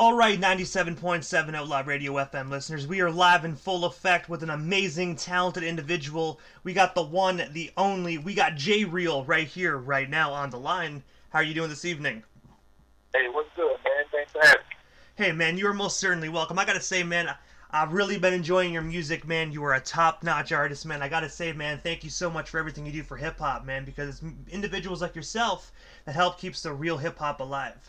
All right, 97.7 Outlaw Radio FM listeners, we are live in full effect with an amazing, talented individual. We got the one, the only, we got J-ReeL right here, right now on the line. How are you doing this evening? Hey, what's good, man? Thanks for having me. Hey, man, you are most certainly welcome. I gotta say, man, I've really been enjoying your music, man. You are a top-notch artist, man. I gotta say, man, thank you so much for everything you do for hip-hop, man, because it's individuals like yourself that help keeps the real hip-hop alive.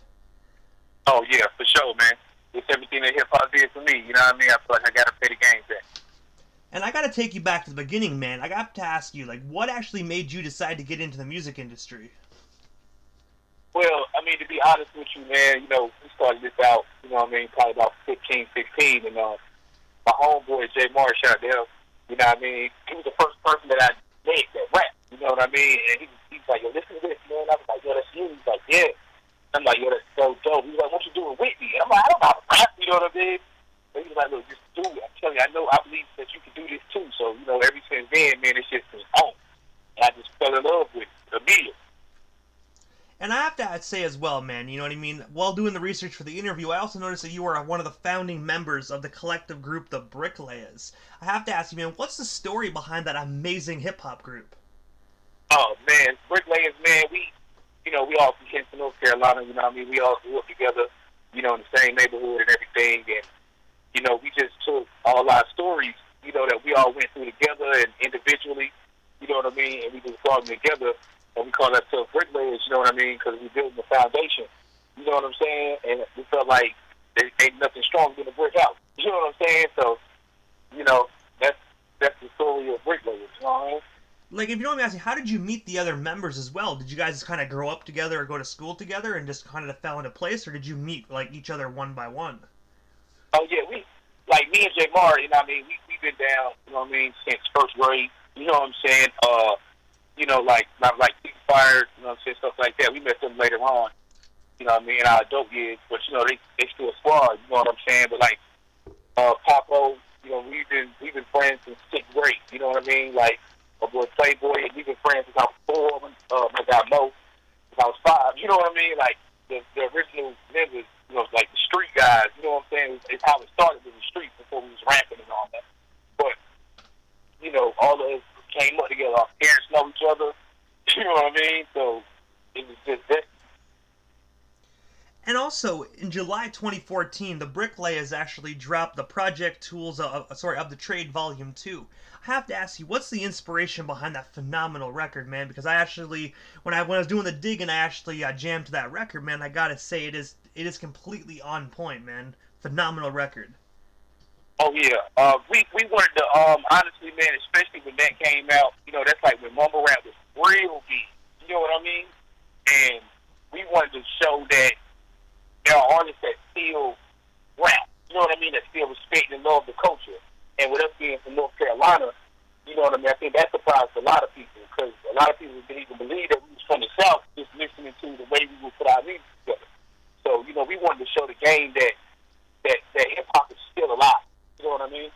Oh, yeah, for sure, man. It's everything that hip-hop did for me, you know what I mean? I feel like I got to play the game back. And I gotta take you back to the beginning, man. I got to ask you, like, what actually made you decide to get into the music industry? Well, I mean, to be honest with you, man, you know, we started this out, you know what I mean, probably about 15, 16, and my homeboy, J Marshall, there, you know what I mean? He was the first person that I met that rap, you know what I mean? And he was like, yo, listen to this, man. I was like, yo, that's you. He's like, yeah. I'm like, yo, that's so dope. He was like, what you doing with me? And I'm like, I don't know how to rap, you know what I mean? But he was like, look, just do it. I'm telling you, I believe that you can do this too. So, you know, ever since then, man, it's just been on. And I just fell in love with it immediately. And I have to say as well, man, you know what I mean? While doing the research for the interview, I also noticed that you are one of the founding members of the collective group, the Bricklayers. I have to ask you, man, what's the story behind that amazing hip-hop group? Oh, man, Bricklayers, man, we all from Kinston, North Carolina, you know what I mean? We all grew up together, you know, in the same neighborhood and everything. And, you know, we just took all our stories, you know, that we all went through together and individually, you know what I mean? And we just brought them together. And we call ourselves bricklayers, you know what I mean? Because we built the foundation, you know what I'm saying? And we felt like there ain't nothing stronger than a brick house, you know what I'm saying? So, you know, that's the story of bricklayers, you know what I mean? Like, if you don't mind me asking, how did you meet the other members as well? Did you guys kind of grow up together or go to school together and just kind of fell into place, or did you meet, like, each other one by one? Oh, yeah, like, me and J Mar, you know what I mean? We've been down, you know what I mean, since first grade, you know what I'm saying? You know, like Fire, you know what I'm saying, stuff like that. We met them later on, you know what I mean, in our adult years. But, you know, they still a squad, you know what I'm saying? But, like, Papo, you know, we've been friends since 6th grade, you know what I mean? Like, my boy Playboy, we've been friends since I was 4. My guy Mo, since I was 5, you know what I mean? Like, the original members, you know, like the street guys, you know what I'm saying? It's how it started in the streets before we was rapping and all that. But, you know, all of us came up together. Our parents know each other. You know what I mean? So it was just this. And also, in July 2014, the Bricklayers actually dropped the Project Tools of the Trade Volume 2. I have to ask you, what's the inspiration behind that phenomenal record, man? Because I actually, when I was doing the digging, I actually jammed to that record, man. I gotta say, it is completely on point, man. Phenomenal record. Oh yeah, we wanted to honestly, man, especially when that came out. You know, that's like when mumble rap was real big. You know what I mean? And we wanted to show that there are artists that still rap. You know what I mean? That still respect and love the culture. And with us being from North Carolina, you know what I mean? I think that surprised a lot of people because a lot of people didn't even believe that we was from the South just listening to the way we would put our music together. So, you know, we wanted to show the game that hip hop is still alive. You know what I mean?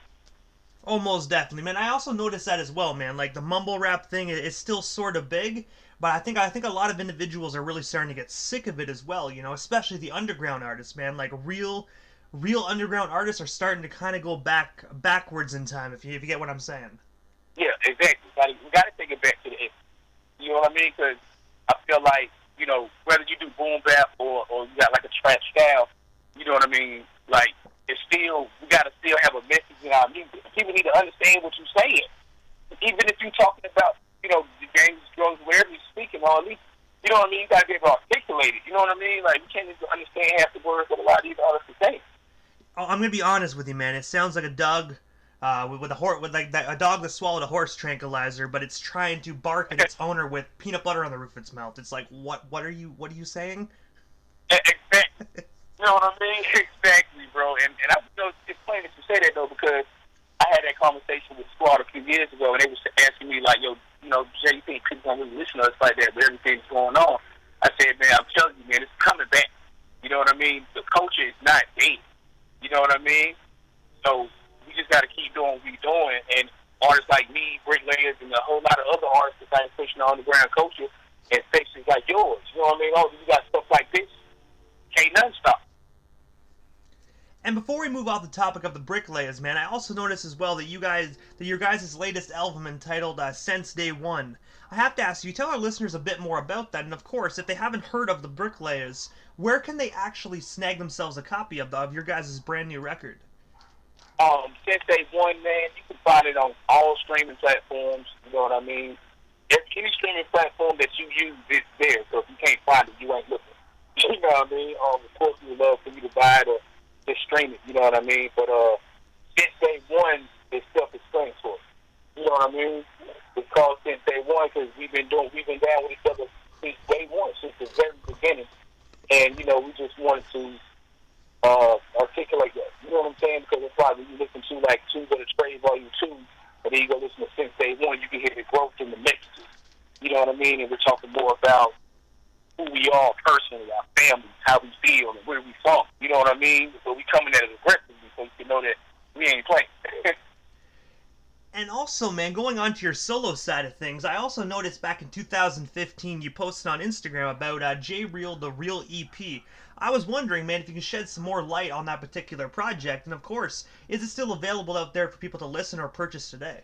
Oh, most definitely, man. I also noticed that as well, man. Like, the mumble rap thing is still sort of big, but I think a lot of individuals are really starting to get sick of it as well, you know, especially the underground artists, man. Like, real underground artists are starting to kind of go backwards in time, if you get what I'm saying. Yeah, exactly. We got to take it back to the end. You know what I mean? Because I feel like, you know, whether you do boom bap or you got like a trap style, you know what I mean? Like, it's still, we got to still have a message in our music. People need to understand what you're saying. Even if you're talking about, you know, the gangs, drugs, wherever you're speaking, or at least, you know what I mean? You got to be able to articulate it. You know what I mean? Like, you can't even understand half the words that a lot of these artists are saying. I'm gonna be honest with you, man. It sounds like a dog with a dog that swallowed a horse tranquilizer, but it's trying to bark at its owner with peanut butter on the roof of its mouth. It's like, what are you saying? Exactly. You know what I mean? Exactly, bro. And I, you know, it's funny that you say that though, because I had that conversation with Squad a few years ago, and they was asking me like, yo, you know, Jay, you think people don't really listen to us like that, but everything's going on? I said, man, I'm telling you, man, it's coming back. You know what I mean? The culture is not dead. You know what I mean? So we just got to keep doing what we're doing. And artists like me, Bricklayers, and a whole lot of other artists that are pushing the underground culture and sections like yours. You know what I mean? Oh, you got stuff like this. Can't nothing stop. before we move off the topic of the Bricklayers, man, I also noticed as well that your guys' latest album entitled Since Day One. I have to ask you, tell our listeners a bit more about that, and of course, if they haven't heard of the Bricklayers, where can they actually snag themselves a copy of your guys' brand new record? Since Day One, man, you can find it on all streaming platforms. You know what I mean? Any streaming platform that you use, it's there. So if you can't find it, you ain't looking. You know what I mean? Of course, we would love for you to buy it or just stream it. You know what I mean? But since Day One, it's self-explanatory. You know what I mean? It's called Since Day One because we've been down with each other since Day One, since the very beginning. And you know, we just wanted to articulate that. You know what I'm saying? Because it's like when you listen to like Two Better Trade Volume 2, and then you go listen to Since Day One, you can hear the growth in the mixes. You know what I mean? And we're talking more about who we are personally, our families, how we feel, and where we from. You know what I mean? But we coming at it aggressively so you can know that we ain't playing. And also, man, going on to your solo side of things, I also noticed back in 2015 you posted on Instagram about J-ReeL, the Real EP. I was wondering, man, if you can shed some more light on that particular project, and of course, is it still available out there for people to listen or purchase today?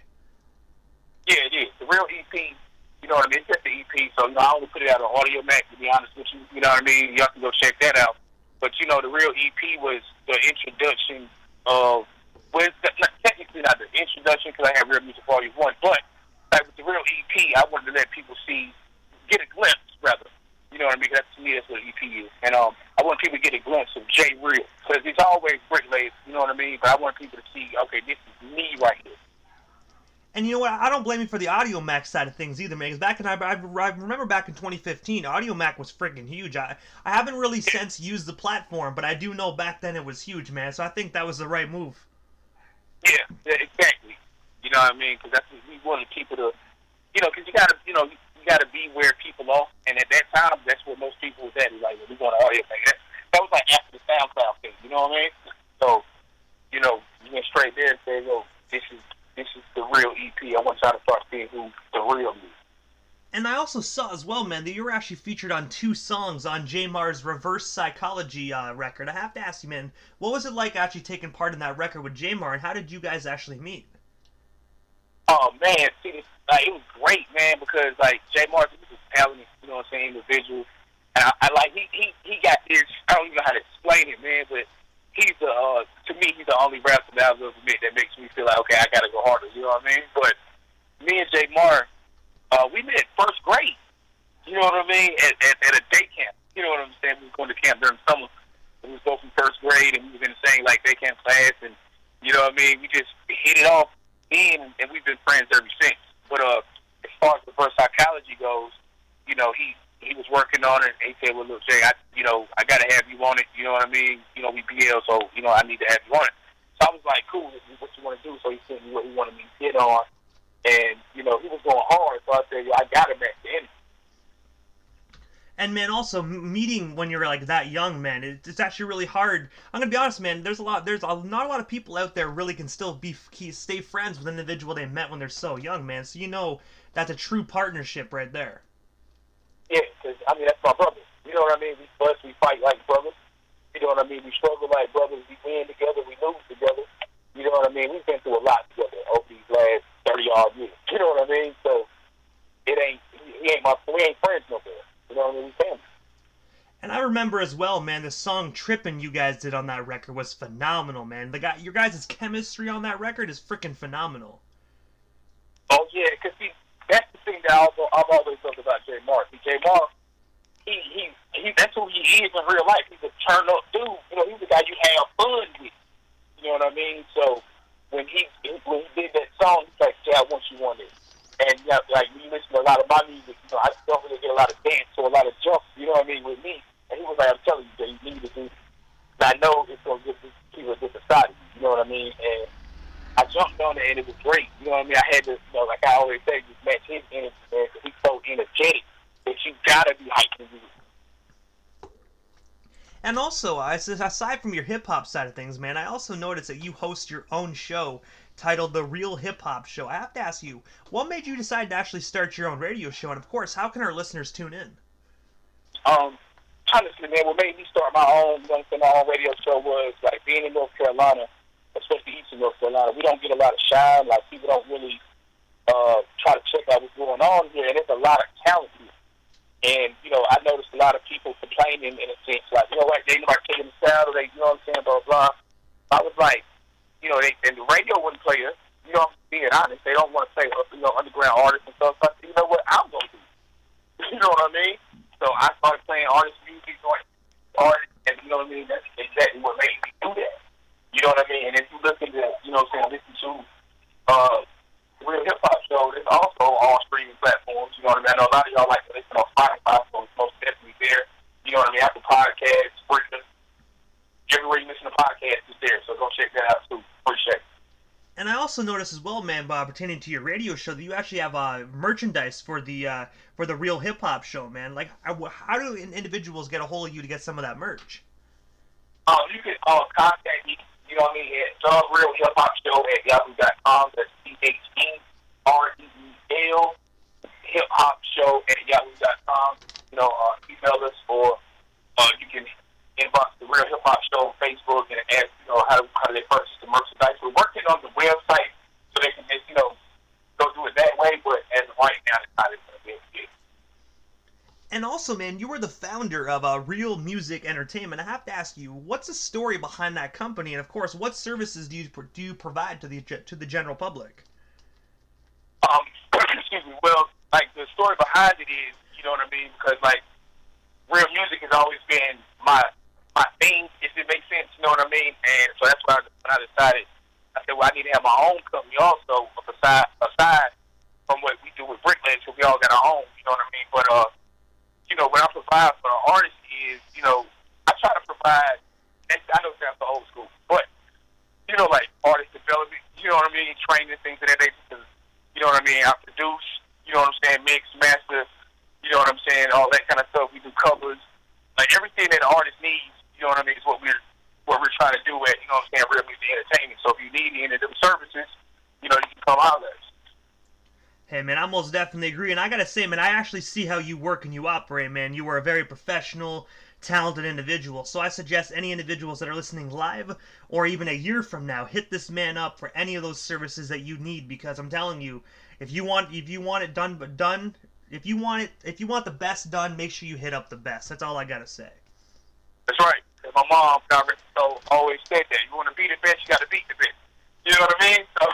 Yeah, it is. The Real EP, you know what I mean? It's just the EP, so you know, I only put it out on Audio Mac, to be honest with you. You know what I mean? Y'all can go check that out. But, you know, the Real EP was the introduction of, well, technically not the introduction because I have Real Music Volume 1, but like with the Real EP, I wanted to let people get a glimpse, rather. You know what I mean? That's, to me, that's what an EP is. And I want people to get a glimpse of J-ReeL because it's always Bricklayers, you know what I mean? But I want people to see, okay, this is me right here. And you know what? I don't blame you for the Audio Mac side of things either, man. Because back in I remember back in 2015, Audio Mac was freaking huge. I haven't really since used the platform, but I do know back then it was huge, man. So I think that was the right move. Yeah, exactly. You know what I mean? Because that's what we wanted people to, you know, because you gotta be where people are, and at that time, that's where most people was at. Like, we want to Audio Mac. That was like after the SoundCloud thing. You know what I mean? So, you know, you went straight there and said, "Yo, this is the Real EP. I want y'all to start seeing who the real is." And I also saw as well, man, that you were actually featured on 2 songs on J-Mar's Reverse Psychology record. I have to ask you, man, what was it like actually taking part in that record with J-Mar, and how did you guys actually meet? Oh, man, see, it was great, man, because, like, J-Mar is a talented, you know what I'm saying, individual. And I like, he got this, I don't even know how to explain it, man, but he's to me, he's the only rapper that I've ever met that makes me feel like, okay, I gotta go harder, you know what I mean? But me and J-Mar, we met in first grade, you know what I mean, at a day camp. You know what I'm saying? We was going to camp during the summer. We was going from first grade, and we was in the same, like, day camp class, and, you know what I mean, we just hit it off then, and we've been friends ever since. But as far as the Reverse Psychology goes, you know, he was working on it, and he said, well, look, Jay, I got to have you on it, you know what I mean? You know, we BL, so, you know, I need to have you on it. So I was like, cool, this is what you want to do. So he sent me what he wanted me to hit on. And, you know, he was going hard, so I said, I got him at the end. And, man, also, meeting when you're, like, that young, man, it's actually really hard. I'm going to be honest, man, there's not a lot of people out there really can still stay friends with an individual they met when they're so young, man. So you know that's a true partnership right there. Yeah, because, I mean, that's my brother. You know what I mean? We fight like brothers. You know what I mean? We struggle like brothers. We win together. We lose together. You know what I mean? We've been through a lot together over these last 30-odd years. You know what I mean? So we ain't friends no more. You know what I mean? We family. And I remember as well, man, the song "Trippin'" you guys did on that record was phenomenal, man. Your guys' chemistry on that record is freaking phenomenal. Oh, yeah, because that's the thing that I've always loved about J-Mar. J-Mar, that's who he is in real life. He's a turn-up dude. You know, he's the guy you have fun with. You know what I mean? So when he did that song, he's like, "Yeah, I want you on this." And you know, like when you listen to a lot of my music, you know, I don't really get a lot of dance or a lot of jumps. You know what I mean? With me, and he was like, "I'm telling you, that you need to do." And I know it's gonna get people a different side of you. You know what I mean? And I jumped on it, and it was great. You know what I mean? I had to, you know, like I always say, just match his energy, man, because he's so energetic that you gotta be hyped to do it. And also, aside from your hip-hop side of things, man, I also noticed that you host your own show titled The Real Hip Hop Show. I have to ask you, what made you decide to actually start your own radio show? And, of course, how can our listeners tune in? honestly, man, what made me start my own, my own radio show was like being in North Carolina, especially Eastern North Carolina. We don't get a lot of shine. Like people don't really try to check out what's going on here, and there's a lot of talent here. And I noticed a lot of people complaining in a sense, like they like taking the sound, or they, what I'm saying, blah blah. I was like, and the radio wouldn't play us. Being honest, they don't want to play underground artists and stuff. So I said, you know what, I'm gonna do. You know what I mean? So I started playing artist music, artists, and that's exactly what made me do that. You know what I mean? And if you look into, listen to Real Hip Hop Show, it's also on streaming platforms. You know what I mean? I know a lot of y'all like to listen on Spotify, so it's most definitely there. You know what I mean? Apple Podcasts, Spreaker, everywhere you listen to podcasts is there. So go check that out too. Appreciate it. And I also noticed as well, man, Bob, pertaining to your radio show, that you actually have merchandise for the Real Hip Hop Show, man. Like, how do individuals get a hold of you to get some of that merch? You can contact me, you know what I mean, at The Real Hip Hop Show at yahoo.com. That's CKOR-DB Hip Hop Show at yahoo.com. Email us, or you can inbox The Real Hip Hop Show on Facebook and ask, how do they purchase the merchandise. We're working on the website so they can just, go do it that way, but as of right now, it's not going to be it. And also, man, you were the founder of Real Music Entertainment. I have to ask you, what's the story behind that company? And of course, what services do you provide to the general public? Excuse me. Well, like the story behind it is, you know what I mean, because like real music has always been my thing, if it makes sense, you know what I mean? And so that's why when I decided, I said, well, I need to have my own company also, aside from what we do with Brickland, because we all got our own, you know what I mean? But, what I provide for the artists is, I try to provide, and I know it sounds so old school, but, like artist development, you know what I mean? Training, things of that nature, because, you know what I mean? I produce, you know what I'm saying? Mix, master, you know what I'm saying? All that kind of stuff. We do covers. Like everything that the artist needs, you know what I mean, is what we're trying to do at, you know what I'm saying, Real Music Entertainment. So if you need any of them services, you can come out there. Hey, man, I most definitely agree. And I gotta say, man, I actually see how you work and you operate, man. You are a very professional, talented individual. So I suggest any individuals that are listening live or even a year from now, hit this man up for any of those services that you need, because I'm telling you, if you want it done, if you want the best done, make sure you hit up the best. That's all I gotta say. That's right. My mom always said that. You want to be the best, you got to beat the best. You know what I mean? So,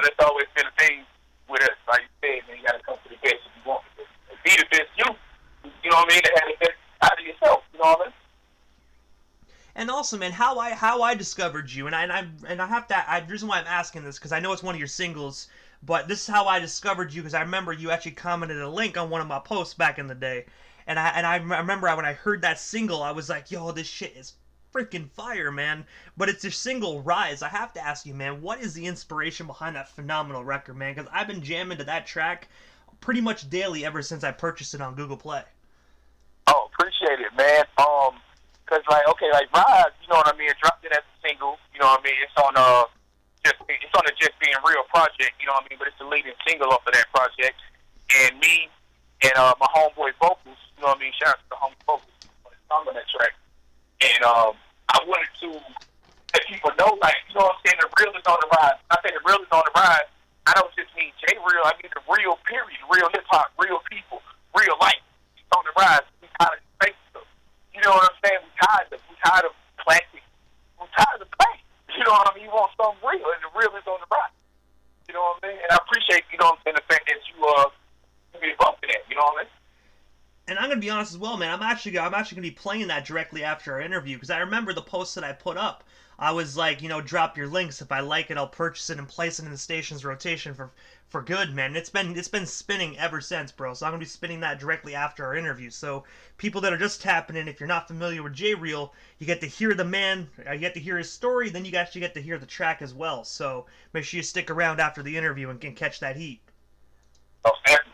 that's always been a thing with us. Like you said, man, you got to come to the best if you want to be the best. You know what I mean? To have the best out of yourself. You know what I mean? And also, man, how I discovered you, and I have to. The reason why I'm asking this, because I know it's one of your singles, but this is how I discovered you, because I remember you actually commented a link on one of my posts back in the day. And I remember when I heard that single, I was like, yo, this shit is freaking fire, man. But it's your single, Rise. I have to ask you, man, what is the inspiration behind that phenomenal record, man? Because I've been jamming to that track pretty much daily ever since I purchased it on Google Play. Oh, appreciate it, man. Because, like Rise, you know what I mean? I dropped it as a single, you know what I mean? It's on the Just Being Real project, you know what I mean? But it's the leading single off of that project. And me and my homeboy vocals, you know what I mean? Shout out to the homeboy vocals on that track. And I wanted to let people know, like, you know what I'm saying, the real is on the rise. I say the real is on the rise. I don't just mean J-ReeL. I mean the real, period. Real hip-hop, real people, real life. It's on the rise. We tired of fake stuff. You know what I'm saying? We tired of plastic. We tired of plastic. You know what I mean? You want something real, and the real is on the rise. You know what I mean? And I appreciate, you know what I'm saying, the fact that you be involved in that. You know what I mean? And I'm gonna be honest as well, man. I'm actually gonna be playing that directly after our interview, because I remember the post that I put up. I was like, drop your links. If I like it, I'll purchase it and place it in the station's rotation for good, man. It's been spinning ever since, bro. So I'm gonna be spinning that directly after our interview. So people that are just tapping in, if you're not familiar with J-ReeL, you get to hear the man, you get to hear his story, then you actually get to hear the track as well. So make sure you stick around after the interview and can catch that heat. Oh, definitely.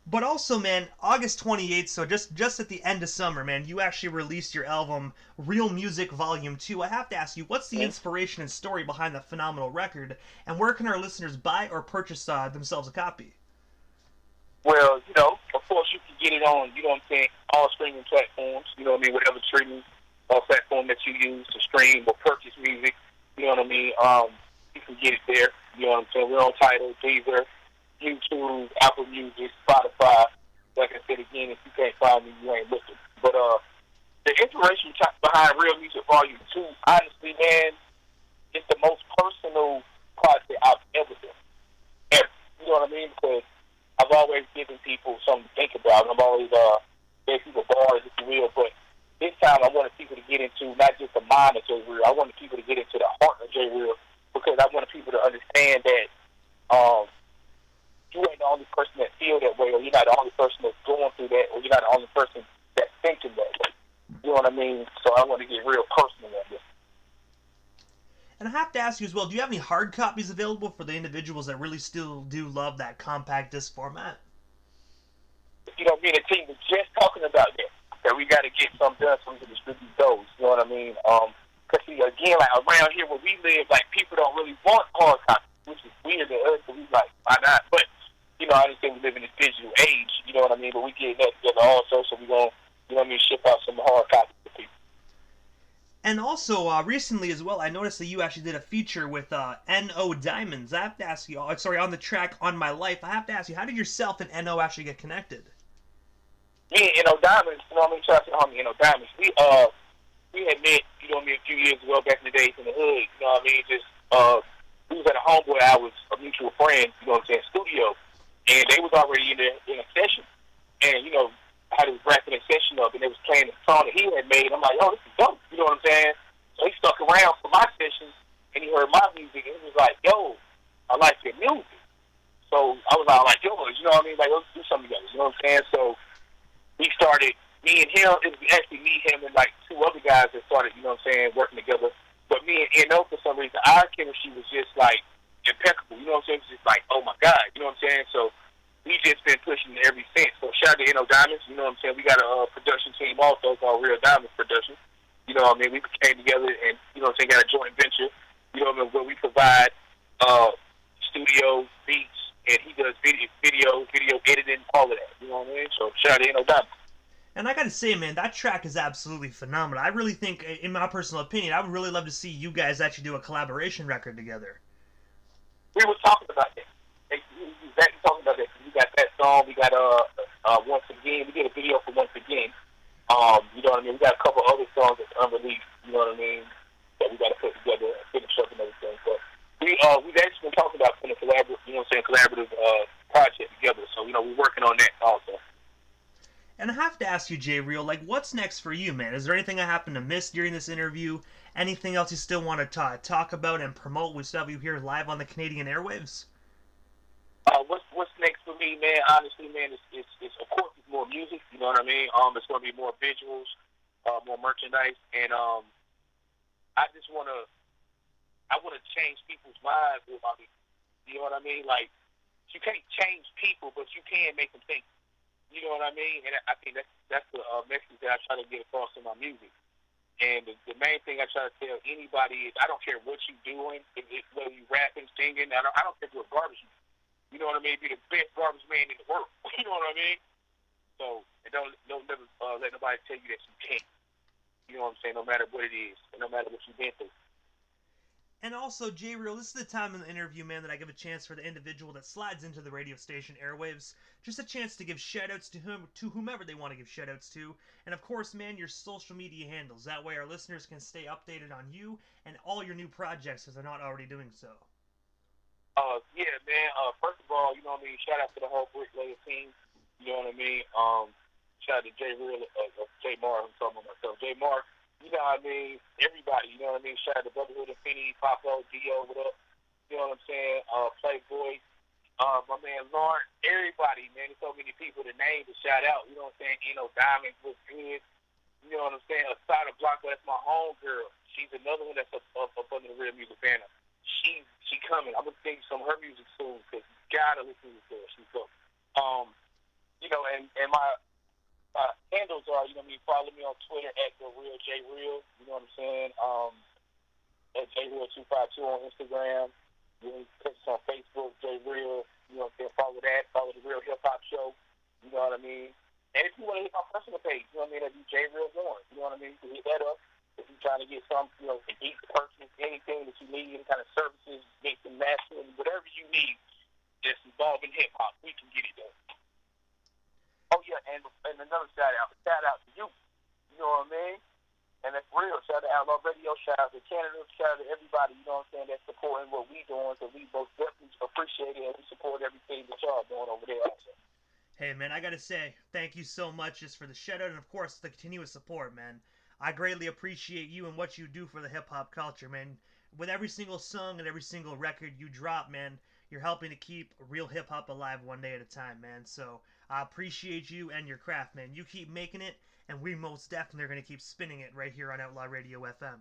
But also, man, August 28th, so just at the end of summer, man, you actually released your album, Real Music Volume 2. I have to ask you, what's the inspiration and story behind that phenomenal record, and where can our listeners buy or purchase themselves a copy? Well, of course you can get it on, what I'm saying, all streaming platforms, what I mean, whatever streaming platform that you use to stream or purchase music, you know what I mean, you can get it there, you know what I'm saying. We're on Tidal, Deezer, YouTube, Apple Music, Spotify. Like I said again, if you can't find me, you ain't looking. But the inspiration behind Real Music Volume 2, honestly, man, it's the most personal project I've ever done. Ever. You know what I mean? Because I've always given people something to think about. I've always gave people bars, if you will. But this time I wanted people to get into not just the mind of J-ReeL. I wanted people to get into the heart of J-ReeL, because I wanted people to understand that you ain't the only person that feel that way, or you're not the only person that's going through that, or you're not the only person that's thinking that way. You know what I mean? So I want to get real personal on this. And I have to ask you as well, do you have any hard copies available for the individuals that really still do love that compact disc format? Me and the team was just talking about that we got to get some done so we can distribute those. You know what I mean? Because, again, like around here where we live, like, people don't really want hard copies, which is weird to us, so we like, why not? But, I understand we live in this digital age, you know what I mean? But we get that together also, so we're going to, ship out some hard copies to people. And also, recently as well, I noticed that you actually did a feature with N.O. Diamonds. I have to ask you, on the track On My Life, I have to ask you, how did yourself and N.O. actually get connected? Me and N.O. Diamonds, shout out to the homie N.O. Diamonds. We had met, a few years ago back in the days in the hood, just, we was at a homeboy, I was a mutual friend, studio, and they was already in a session, and, how they was wrapping a session up, and they was playing the song that he had made. I'm like, this is dope, you know what I'm saying? So he stuck around for my session, and he heard my music, and he was like, yo, I like your music. So I was like, yo, you know what I mean? Like, let's do something together, you know what I'm saying? So we started, me and him, it was actually me, him, and like two other guys that started, working together. But me and N.O., for some reason, our chemistry was just like impeccable, you know what I'm saying? It was just like, oh my God, you know what I'm saying? So we just been pushing it ever since. So shout out to N.O. Diamonds, you know what I'm saying? We got a production team also called Real Diamonds Production. You know what I mean? We came together and, got a joint venture, where we provide studio, beats, and he does video editing, all of that, you know what I mean? So shout out to N.O. Diamonds. And I gotta say, man, that track is absolutely phenomenal. I really think, in my personal opinion, I would really love to see you guys actually do a collaboration record together. We were talking about that. Exactly talking about that. We got that song. We got Once Again. We did a video for Once Again. You know what I mean? We got a couple other songs that's unreleased. You know what I mean? That we got to put together and finish up and everything. But we've actually been talking about putting a collaborative project together. So we're working on that also. And I have to ask you, J-ReeL, like, what's next for you, man? Is there anything I happened to miss during this interview? Anything else you still want to talk about and promote with stuff you hear live on the Canadian airwaves? What's next for me, man? Honestly, man, it's of course it's more music. You know what I mean? It's going to be more visuals, more merchandise, and I want to change people's minds with my music. You know what I mean? Like, you can't change people, but you can make them think. You know what I mean? And I think that's the message that I try to get across in my music. And the main thing I try to tell anybody is, I don't care what you're doing, whether you rapping, singing, I don't care if you're a garbage man. You know what I mean? Be the best garbage man in the world. You know what I mean? So, and don't never let nobody tell you that you can't. You know what I'm saying? No matter what it is, and no matter what you've been through. And also, J-ReeL, this is the time in the interview, man, that I give a chance for the individual that slides into the radio station airwaves. Just a chance to give shout-outs to whomever they want to give shout-outs to. And, of course, man, your social media handles. That way our listeners can stay updated on you and all your new projects if they're not already doing so. Yeah, man. First of all, you know what I mean? Shout out to the whole Bricklayer team. You know what I mean? Shout out to J-ReeL, J-Mar, I'm talking about myself. J-Mar, you know what I mean? Everybody, you know what I mean? Shout out to Brotherhood Infinity, Papo, Dio, what up? You know what I'm saying? Playboy, my man Lauren, everybody, man. There's so many people to name to shout out. You know what I'm saying? Diamonds was good. You know what I'm saying? Asada Blanco, that's my homegirl. She's another one that's up under the Real Music banner. She coming. I'm gonna sing some of her music soon because you gotta listen to her. She's dope. And my handles are, you know what I mean, follow me on Twitter at the Real J-ReeL. You know what I'm saying? At J-ReeL252 on Instagram. You know, catch us on Facebook, J-ReeL. You know what I'm saying? Follow that. Follow the Real Hip Hop Show. You know what I mean? And if you want to hit my personal page, you know what I mean? That'd be J-ReeL Warren. You know what I mean? You can hit that up. If you're trying to get some, you know, to eat, purchase, anything that you need, any kind of services, get some mastering, whatever you need, just involving hip hop, we can get it done. Oh yeah, and another shout out to you. You know what I mean? And that's real. Shout out to Outlaw Radio. Shout out to Canada. Shout out to everybody. You know what I'm saying? That's supporting what we doing. So we both definitely appreciate it, and we support everything that y'all doing over there. Also. Hey, man, I gotta say, thank you so much just for the shout out and, of course, the continuous support, man. I greatly appreciate you and what you do for the hip hop culture, man. With every single song and every single record you drop, man, you're helping to keep real hip hop alive one day at a time, man. So I appreciate you and your craft, man. You keep making it, and we most definitely are going to keep spinning it right here on Outlaw Radio FM.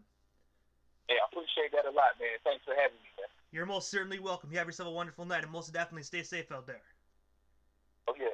Yeah, I appreciate that a lot, man. Thanks for having me, man. You're most certainly welcome. You have yourself a wonderful night, and most definitely stay safe out there. Oh, yeah.